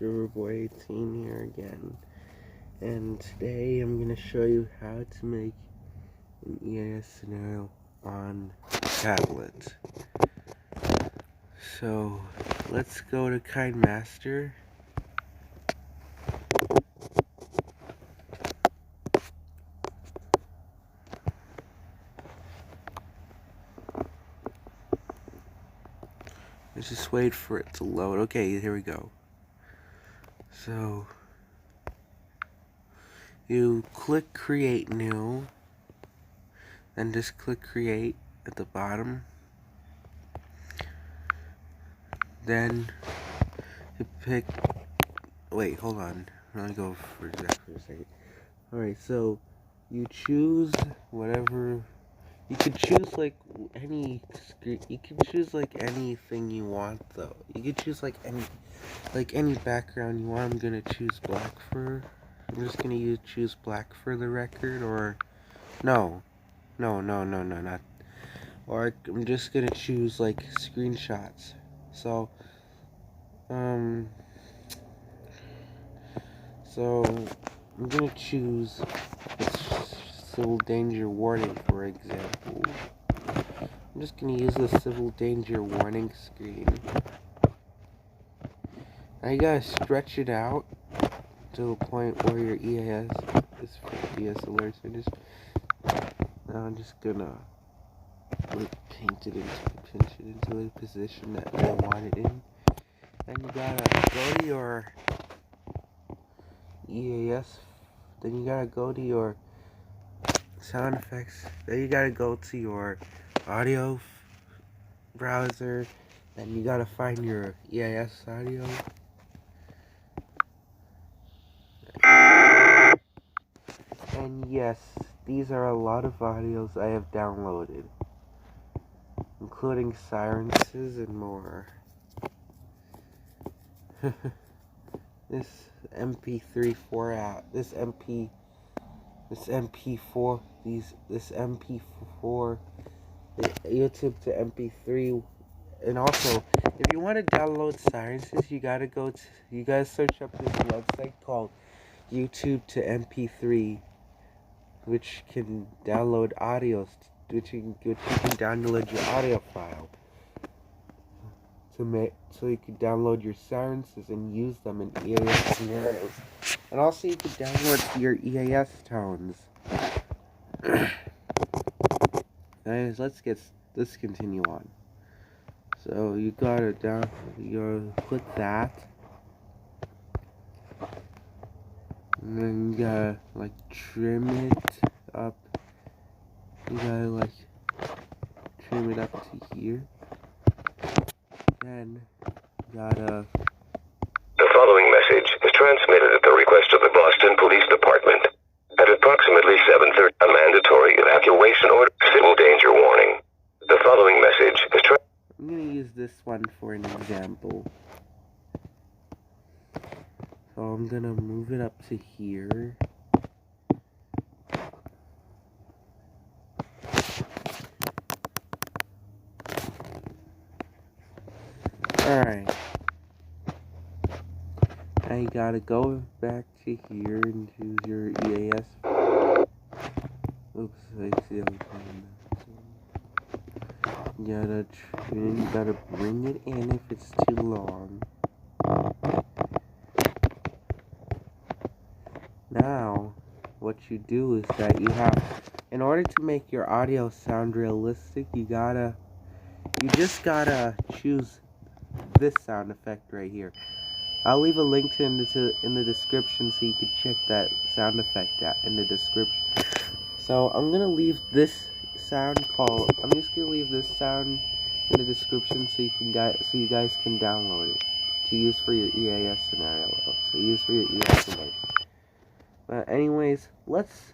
Serverboy 18 here again, and today I'm going to show you how to make an EAS scenario on tablet. So let's go to KINEMASTer. Let's just wait for it to load. Okay, here we go. So you click create new, then just click create at the bottom. Then you pick, wait, hold on. Let me go for a second. Alright, so you choose whatever. You could choose like any screen. You can choose like anything you want though. You could choose like any background you want. I'm gonna choose black for. I'm just gonna choose black for the record, or no, not. Or I'm just gonna choose like screenshots. So I'm gonna choose civil danger warning, for example. I'm just gonna use the civil danger warning screen. Now you gotta stretch it out to the point where your EAS is EAS alerts. Now I'm just gonna like pinch it into a position that I want it in. Then you gotta go to your EAS. Then you gotta go to your sound effects. Then you gotta go to your audio browser. Then you gotta find your EAS audio. And yes, these are a lot of audios I have downloaded, including silences and more. This MP3 this MP4, this MP4, YouTube to MP3, and also if you want to download silences, you gotta search up this website called YouTube to MP3, which can download audios, which you can download your audio file so you can download your silences and use them in EAS scenarios. And also you can download your EAS tones. Anyways, let's continue on. So you gotta click that, and then you gotta like trim it up. You gotta like trim it up to here. Then you gotta. The following message is transmitted at the request of the Boston Police Department. At approximately 7:30, a mandatory evacuation order, civil danger warning. The following message is I'm gonna use this one for an example. So I'm gonna move it up to here. Alright. Now you gotta go back to here and choose your EAS. Oops, I see how you gotta bring it in if it's too long. Now, what you do is that in order to make your audio sound realistic, you just gotta choose this sound effect right here. I'll leave a link in the description so you can check that sound effect out in the description. So I'm gonna leave this sound I'm just gonna leave this sound in the description so you guys can download it to use for your EAS scenario. But anyways, let's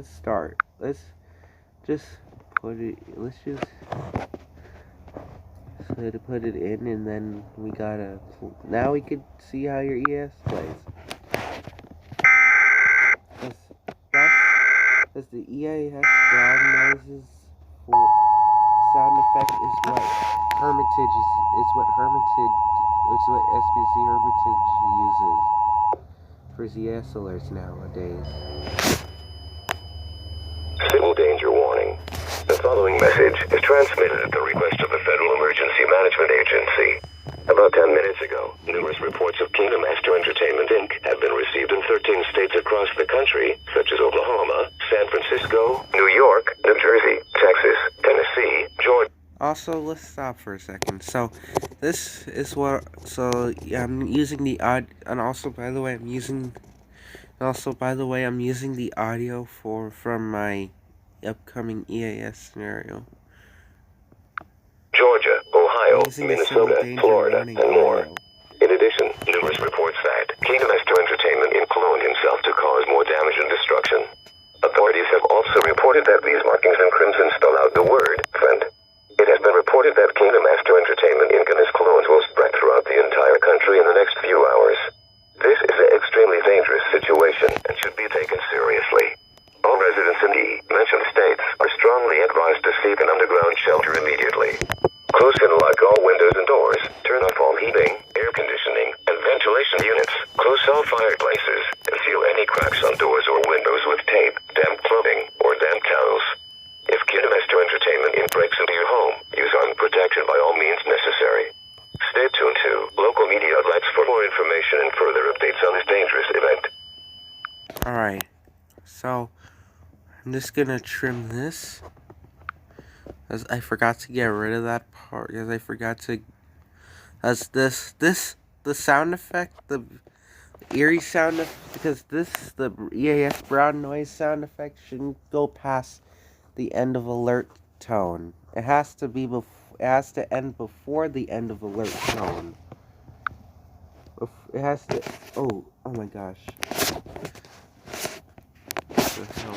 start. Let's just put it in, and then now we could see how your EAS plays. As the EAS brown noises for sound effect is what Hermitage which is what SPC Hermitage uses for his EAS alerts nowadays. Civil danger warning. The following message is transmitted at the request of the Federal Emergency Management Agency. About 10 minutes ago, numerous reports of KINEMASTER Entertainment Inc. have been received in 13 states across the country, such as Oklahoma, San Francisco, New York, New Jersey, Texas, Tennessee, Georgia. Also, let's stop for a second. So, this is what. So, yeah, I'm using the and also, by the way, I'm using the audio from my upcoming EAS scenario. Georgia, Ohio, Minnesota, Florida, warning and more. audio. In addition, numerous reports that KINEMASTER Entertainment cloned himself to cause more damage and destruction. Authorities have also reported that these markings in crimson spell out the word friend. It has been reported that KINEMASTER Entertainment Inc. and his clones will spread throughout the entire country in the next few hours. This is an extremely dangerous situation and should be taken seriously. All residents in the mentioned states are strongly advised to seek an underground shelter immediately. Close and lock all windows and doors, turn off all heating, air conditioning, and ventilation units, close all fireplaces, and seal any cracks on doors or windows with tape, damp clothing, or damp towels. If KINEMASTER Entertainment Inc. breaks into your home, use armed protection by all means necessary. Stay tuned to local media outlets for more information and further updates on this dangerous event. Alright, so I'm just gonna trim this, as I forgot to get rid of that part, because I forgot to, as the sound effect, the eerie sound effect, because the EAS brown noise sound effect shouldn't go past the end of alert tone. It has to be it has to end before the end of alert tone. It has to. Oh my gosh. What the hell?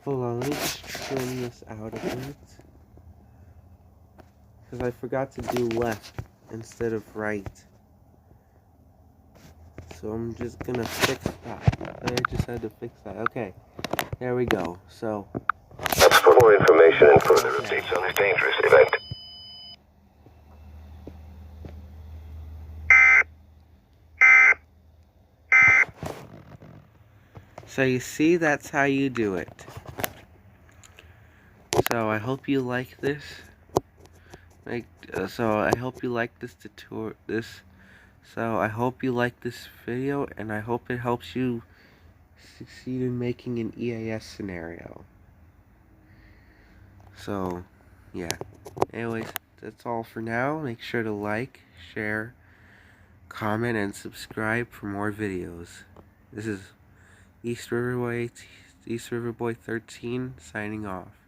Hold on, let me just trim this out a bit. Because I forgot to do left instead of right. So I'm just gonna fix that. I just had to fix that. Okay, there we go. So. That's for more information and further updates on this dangerous event. So you see, that's how you do it. So I hope you like this. So I hope you like this tutorial. So I hope you like this video, and I hope it helps you succeed in making an EAS scenario. So, yeah. Anyways, that's all for now. Make sure to like, share, comment, and subscribe for more videos. This is East River Boy 13 signing off.